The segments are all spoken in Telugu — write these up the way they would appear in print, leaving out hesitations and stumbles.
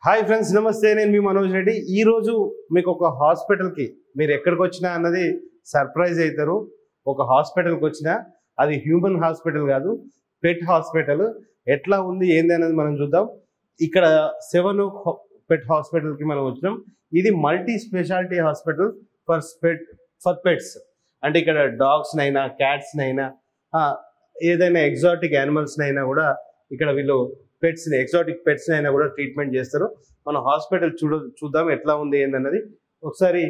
హాయ్ ఫ్రెండ్స్, నమస్తే. నేను మీ మనోజ్ రెడ్డి. ఈరోజు మీకు ఒక హాస్పిటల్కి మీరు ఎక్కడికి వచ్చినా అన్నది సర్ప్రైజ్ అవుతారు. ఒక హాస్పిటల్కి వచ్చినా అది హ్యూమన్ హాస్పిటల్ కాదు, పెట్ హాస్పిటల్. ఎట్లా ఉంది ఏంది అనేది మనం చూద్దాం. ఇక్కడ సెవెన్ పెట్ హాస్పిటల్కి మనం వచ్చినాం. ఇది multi speciality hospital for pets. అంటే ఇక్కడ డాగ్స్నైనా క్యాట్స్నైనా ఏదైనా ఎగ్జాటిక్ యానిమల్స్నైనా కూడా ఇక్కడ వీళ్ళు పెట్స్ని ఎగ్జాటిక్ పెట్స్ని అయినా కూడా ట్రీట్మెంట్ చేస్తారు. మన హాస్పిటల్ చూద్దాం ఎట్లా ఉంది ఏందన్నది ఒకసారి.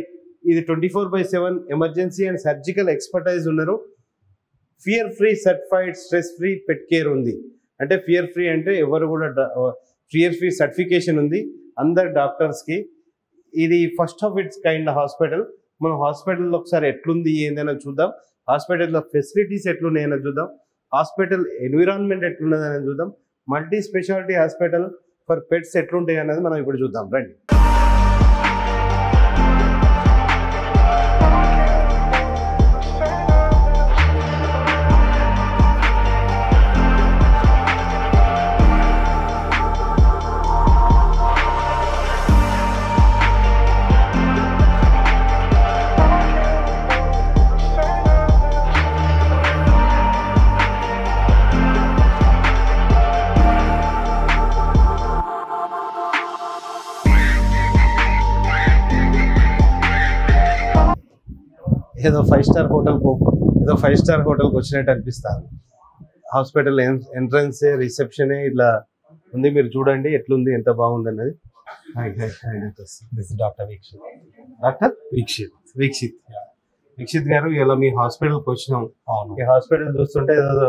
ఇది 24/7 ఎమర్జెన్సీ అండ్ సర్జికల్ ఎక్స్పర్టైజ్ ఉన్నారు. Fear free certified stress free పెట్ కేర్ ఉంది. అంటే ఫియర్ ఫ్రీ అంటే ఎవరు కూడా ఫియర్ ఫ్రీ సర్టిఫికేషన్ ఉంది అందరు డాక్టర్స్కి. ఇది first of it's kind hospital. మనం హాస్పిటల్లో ఒకసారి ఎట్లుంది ఏందైనా చూద్దాం. హాస్పిటల్లో ఫెసిలిటీస్ ఎట్లున్నాయని చూద్దాం. హాస్పిటల్ ఎన్విరాన్మెంట్ ఎట్లున్నదని చూద్దాం. Multi speciality hospital for pets ఎట్లుంటాయి అన్నది మనం ఇప్పుడు చూద్దాం. రండి. ఏదో 5-స్టార్ హోటల్కి వచ్చినట్టు అనిపిస్తుంది. హాస్పిటల్ ఎంట్రన్స్ రిసెప్షనే ఇట్లా ఉంది. మీరు చూడండి ఎట్లుంది, ఎంత బాగుంది అన్నది. డాక్టర్ వీక్షిత్ గారు, ఇలా మీ హాస్పిటల్కి వచ్చినాం. ఈ హాస్పిటల్ చూస్తుంటే ఏదో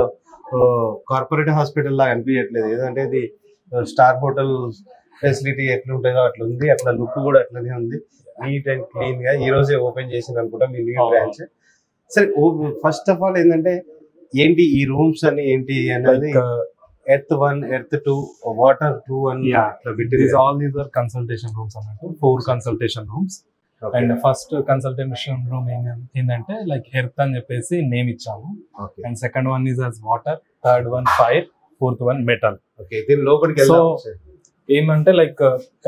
కార్పొరేట్ హాస్పిటల్ లాగా అనిపించట్లేదు. ఏదంటే ఇది స్టార్ హోటల్ ఫెసిలిటీ ఎట్లుంటుందో అట్లా ఉంది. అట్లా లుక్ కూడా అట్లనే ఉంది, నీట్ అండ్ క్లీన్ గా. ఈ రోజే ఓపెన్ చేసింది అనుకుంటా మీ న్యూ బ్రాంచ్. సరే, ఫస్ట్ ఆఫ్ ఆల్ ఏంటంటే ఏంటి ఈ రూమ్స్ అని ఏంటి అనేది? ఎర్త్ 1, ఎర్త్ 2, వాటర్ 2 అని all these are consultation rooms అన్నట్టు. 4 consultation rooms. And first consultation room ఏంటంటే లైక్ ఎర్త్ అని చెప్పేసి నేమ్ ఇచ్చాము. And second one is as water, third one fire, fourth one metal. దీని లోపలికి ఏమంటే లైక్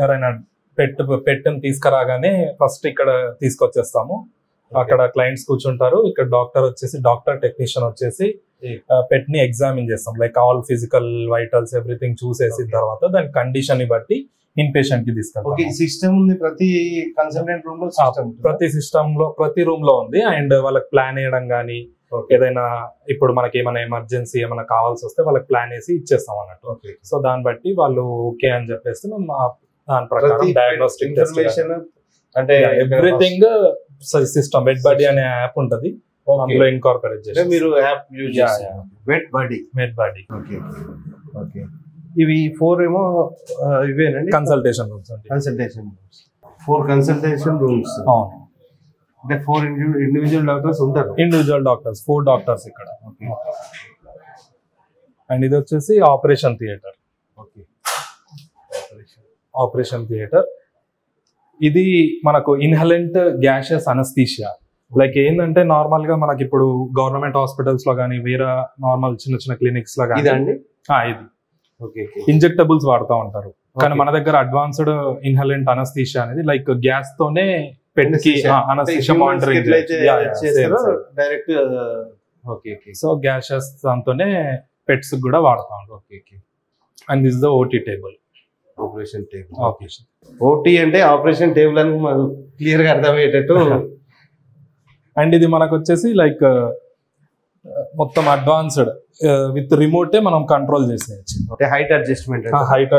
ఎవరైనా పెట్ తీసుకురాగానే ఫస్ట్ ఇక్కడ తీసుకొచ్చేస్తాము. అక్కడ క్లయింట్స్ కూర్చుంటారు. ఇక్కడ డాక్టర్ టెక్నీషియన్ వచ్చేసి పెట్ ని ఎగ్జామిన్ చేస్తాం. Like all physical vitals everything చూసేసిన తర్వాత దాని కండిషన్ ని బట్టి ఇన్ పేషెంట్ కి తీసుకెళ్తాం. సిస్టమ్ ఉంది ప్రతి కన్సల్టెంట్ రూమ్ లో, ప్రతి సిస్టమ్ లో ప్రతి రూమ్ లో ఉంది. అండ్ వాళ్ళకి ప్లాన్ వేయడం గానీ, ఏదైనా ఇప్పుడు మనకి ఏమైనా ఎమర్జెన్సీ ఏమైనా కావాల్సి వస్తే వాళ్ళకి ప్లాన్ వేసి ఇచ్చేస్తాం అన్నట్టు. సో దాన్ని బట్టి వాళ్ళు ఓకే అని చెప్పేస్తే మేము దాని ప్రకారం డయాగ్నోస్టిక్ ఇన్ఫర్మేషన్ అంటే ఎవ్రీథింగ్ సిస్టమ్ వెట్ బాడీ అనే యాప్ ఉంటది, అందులో ఇన్కార్పొరేట్ చేసి మీరు యాప్ యూజ్ చేస్తారు. Vet body. ఓకే. ఇవి 4 ఏమో ఇవేనండి కన్సల్టేషన్ రూమ్స్. 4 consultation rooms. అంటే 4 ఇండివిజువల్ డాక్టర్స్ ఉంటారు. 4 డాక్టర్స్ ఇక్కడ. అండ్ ఇది వచ్చేసి ఆపరేషన్ థియేటర్. ఇది మనకు ఇన్హలెంట్ గ్యాషెస్ అనస్థీషియా. లైక్ ఏంటంటే నార్మల్ గా మనకి ఇప్పుడు గవర్నమెంట్ హాస్పిటల్స్ లో కానీ వేరే నార్మల్ చిన్న క్లినిక్స్ లో కానీ ఇది ఇంజెక్టబుల్స్ వాడుతూ ఉంటారు. కానీ మన దగ్గర అడ్వాన్స్డ్ ఇన్హలెంట్ అనస్థీషియా అనేది లైక్ గ్యాస్ తోనే పెట్ కి anaesthesia monitoring direct. So gases దాంతోనే పెట్స్ కూడా వాడుతూ ఉంటారు. And this the OT table. OT అంటే ఆపరేషన్ టేబుల్ అని క్లియర్ గా అర్థమయ్యేటట్టు. అండ్ ఇది మనకు వచ్చేసి లైక్ మొత్తం అడ్వాన్స్డ్ విత్ రిమోటే మనం కంట్రోల్ చేసేయచ్చు. హైట్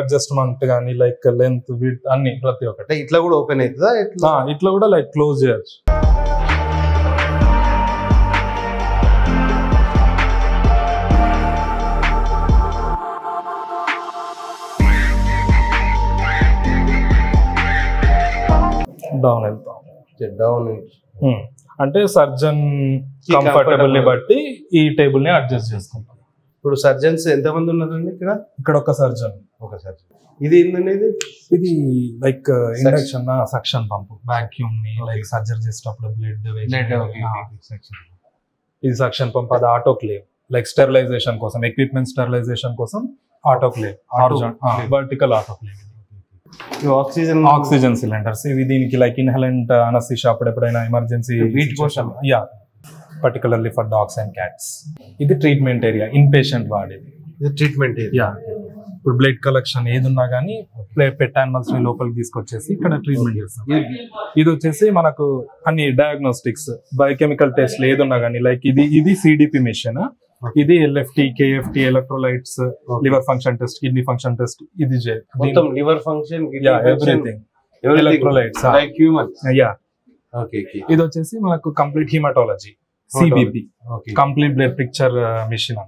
అడ్జస్ట్మెంట్ కానీ లైక్ లెంత్ విడ్త్ అన్ని ప్రతి ఒక్కటి. ఇట్లా కూడా ఓపెన్ అవుతుందా? ఇట్లా కూడా లైక్ క్లోజ్ చేయొచ్చు. డౌన్ వెళ్తాం. అంటే సర్జన్ కంఫర్టబుల్ ని బట్టి ఈ టేబుల్ ని అడ్జస్ట్ చేసుకుంటాం. ఇప్పుడు సర్జన్స్ ఎంతమంది ఉన్నారండి ఇక్కడ? ఒక సర్జన్. ఇది ఏంటనేది? ఇది like induction suction pump, vacuum ని లైక్ సర్జరీ చేసేటప్పుడు బ్లడ్. ఇది సక్షన్ పంప్. అది ఆటోక్లేవ్, లైక్ స్టెరిలైజేషన్ కోసం, ఎక్విప్మెంట్ స్టెరిలైజేషన్ కోసం autoclave, vertical autoclave. Oxygen cylinders ఇవి దీనికి లైక్ ఇన్హెలెంట్ అనస్థీషియా అప్పుడు ఎప్పుడైనా ఎమర్జెన్సీ వీటి కోసం yeah particularly for dogs and cats. ఇది ట్రీట్మెంట్ ఏరియా, ఇన్ పేషెంట్ వాడేది ట్రీట్మెంట్ ఏరియా. ఇప్పుడు బ్లడ్ కలెక్షన్ ఏది ఉన్నా కానీ పెట్ యానిమల్స్ ని లోపలికి తీసుకొచ్చేసి ఇక్కడ ట్రీట్మెంట్ చేస్తాం. ఇది వచ్చేసి మనకు అన్ని డయాగ్నోస్టిక్స్ బయోకెమికల్ టెస్ట్ ఏదున్నా కానీ లైక్ ఇది సిడిపి మెషిన్, ఇది LFT, KFT, electrolytes, liver function test, kidney function test, ఇది మొత్తం liver function everything electrolytes like human. ఇది వచ్చేసి మనకు complete hematology CBP, complete blood picture machine.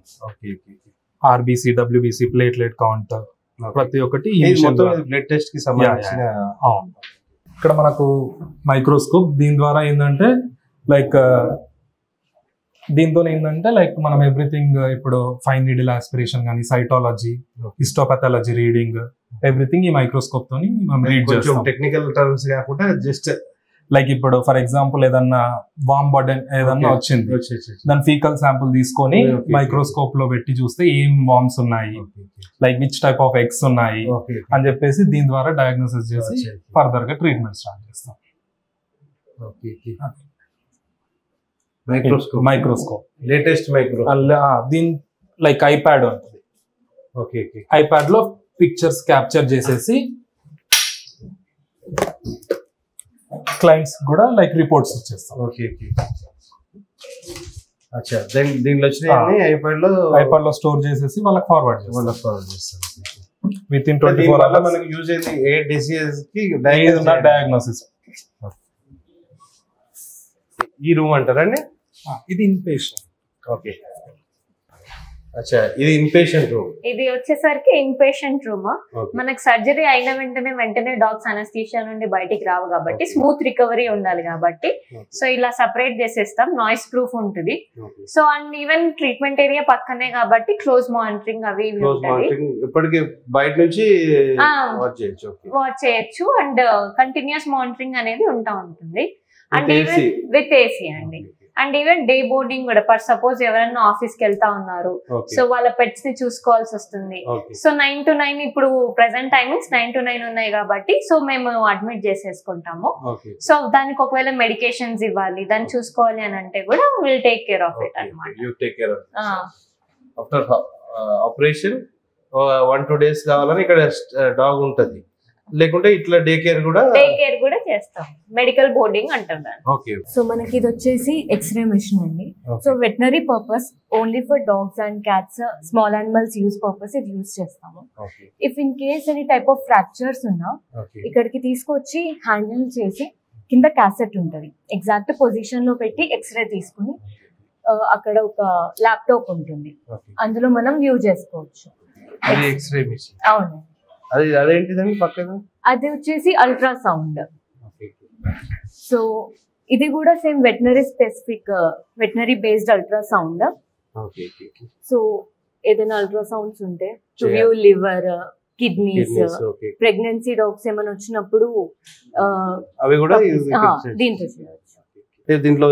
RBC, WBC, platelet count ప్రతి ఒక్కటి బ్లడ్ టెస్ట్ కి సంబంధించిన. ఇక్కడ మనకు మైక్రోస్కోప్, దీని ద్వారా ఏంటంటే లైక్ మనం ఎవ్రీథింగ్ ఇప్పుడు ఫైన్ నీడిల్ ఆస్పిరేషన్ కానీ, సైటాలజీ, హిస్టోపాథాలజీ రీడింగ్, ఎవ్రీథింగ్ ఈ మైక్రోస్కోప్ తోని మనం రీడ్ చేస్తాం. టెక్నికల్ టర్మ్స్ కాకుండా జస్ట్ లైక్ ఇప్పుడు ఫర్ ఎగ్జాంపుల్ ఏదన్నా వామ్ బర్డెన్ ఏదన్నా వచ్చింది, దాని ఫీకల్ శాంపుల్ తీసుకొని మైక్రోస్కోప్ లో పెట్టి చూస్తే ఏం వామ్స్ ఉన్నాయి, like which type of eggs ఉన్నాయి అని చెప్పేసి దీని ద్వారా డయాగ్నోసిస్ చేసి ఫర్దర్ గా ట్రీట్మెంట్ స్టార్ట్ చేస్తాం. మైక్రోస్కోప్ లేటెస్ట్ దీని లైక్ ఐప్యాడ్ ఉంటుంది, ఐప్యాడ్ లో పిక్చర్స్ క్యాప్చర్ చేసేసి క్లయింట్స్ కూడా లైక్ రిపోర్ట్స్ ఇచ్చేస్తాం. దీంట్లో ఐప్యాడ్ లో స్టోర్ చేసేసి వాళ్ళకి ఫార్వర్డ్ చేస్తాం. విత్ ఇన్ 24 hours మనకి యూజ్ అయ్యేది ఏ డిసీజ్ కి డయాగ్నోసిస్. ఈ రూమ్ అంటారండి, ఇది ఇన్ పేషెంట్. ఇది ఇన్ పేషెంట్ రూమ్. ఇది వచ్చేసరికి ఇన్ పేషెంట్ రూమ్. మనకు సర్జరీ అయిన వెంటనే డాగ్స్ అనస్థీషియా నుండి బయటికి రావు కాబట్టి స్మూత్ రికవరీ ఉండాలి కాబట్టి సో ఇలా సెపరేట్ చేసేస్తాం. నాయిస్ ప్రూఫ్ ఉంటుంది. So and even treatment area పక్కనే కాబట్టి క్లోజ్ మానిటరింగ్ అవి ఇప్పటికి బయట నుంచి వాచ్ చేయొచ్చు అండ్ కంటిన్యూస్ మానిటరింగ్ అనేది ఉంటుంది. అండ్ ఈవెన్ విత్ ఏసీ అండి. అండ్ ఈవెన్ డే బోర్డింగ్ కూడా, ఫర్ సపోజ్ ఎవరైనా ఆఫీస్ కి వెళ్తా ఉన్నారు, సో వాళ్ళ పెట్స్ ని చూసుకోవాల్సి వస్తుంది. సో 9 to 9 ఇప్పుడు ప్రెసెంట్ టైమింగ్స్ 9 to 9 ఉన్నాయి కాబట్టి సో మేము అడ్మిట్ చేసేసుకుంటాము. సో దానికి ఒకవేళ మెడికేషన్స్ ఇవ్వాలి, దాన్ని చూసుకోవాలి అని అంటే కూడా will take care of it అన్నమాట. ఆఫ్టర్ ఆపరేషన్ 1-2 days కావాలని ఇక్కడ డాగ్ ఉంటది, లేకుంటే ఇట్లా డే కేర్ కూడా చేస్తాం. మెడికల్ బోర్డింగ్ అంటారు. సో మనకి ఇది వచ్చేసి ఎక్స్రే మెషిన్ అండి. So veterinary purpose only for dogs and cats, small animals use purpose ఇది యూజ్ చేస్తాము. If in case any type of fractures ఉన్నా ఇక్కడికి తీసుకొచ్చి హ్యాండిల్ చేసి కింద క్యాసెట్ ఉంటుంది, ఎగ్జాక్ట్ పొజిషన్ లో పెట్టి ఎక్స్రే తీసుకుని అక్కడ ఒక ల్యాప్టాప్ ఉంటుంది, అందులో మనం వ్యూ చేసుకోవచ్చు. అవును. అదేంటిదండి పక్కన? అది వచ్చేసి అల్ట్రాసౌండ్. సో ఇది కూడా same veterinary specific, veterinary based ultrasound. So ఏదైనా అల్ట్రాసౌండ్స్ ఉంటే to view liver, kidneys, pregnancy dogs ఏమైనా వచ్చినప్పుడు అవి కూడా దీంట్లో చేయవచ్చు. దీంట్లో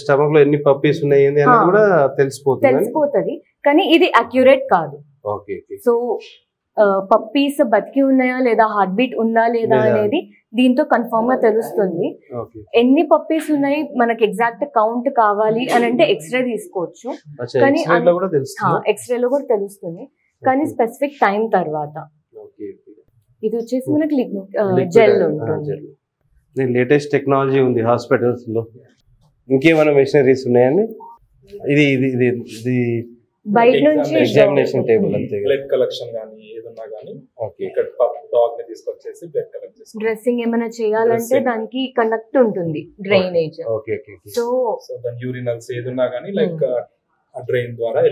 స్టమక్ లో ఎన్ని పప్పీస్ ఉన్నాయి అని కూడా తెలిసిపోతుంది, కానీ ఇది అక్యురేట్ కాదు. సో పప్పీస్ బతికి ఉన్నాయా లేదా, హార్ట్ బీట్ ఉందా లేదా అనేది దీంతో కన్ఫర్మ్ గా తెలుస్తుంది. ఎన్ని పప్పీస్ ఉన్నాయి మనకి ఎగ్జాక్ట్ కౌంట్ కావాలి అని అంటే ఎక్స్రే తీసుకోవచ్చు, కానీ ఎక్స్రే లో కూడా తెలుస్తుంది, కానీ స్పెసిఫిక్ టైం తర్వాత. ఇది వచ్చేసి మనకి జెల్ ఉంటుంది. లేటెస్ట్ టెక్నాలజీ ఉంది హాస్పిటల్స్ లో. ఇంకేమైనా మెషినరీస్ ఉన్నాయండి? ఇది బయట నుంచి ఎగ్జామినేషన్ టేబుల్ అంతే. బ్లడ్ కలెక్షన్ గానీ ఏదన్నా గానీ ఇక్కడ డాగ్ ని తీసుకొచ్చేసి బ్లడ్ కలెక్ట్ చేస్తాం. డ్రెస్సింగ్ ఏమైనా చేయాలంటే దానికి కండక్ట్ ఉంటుంది, డ్రైనేజ్. సో దాని యూరినల్స్ ఏదన్నా గానీ లైక్ ఆ డ్రైన్ ద్వారా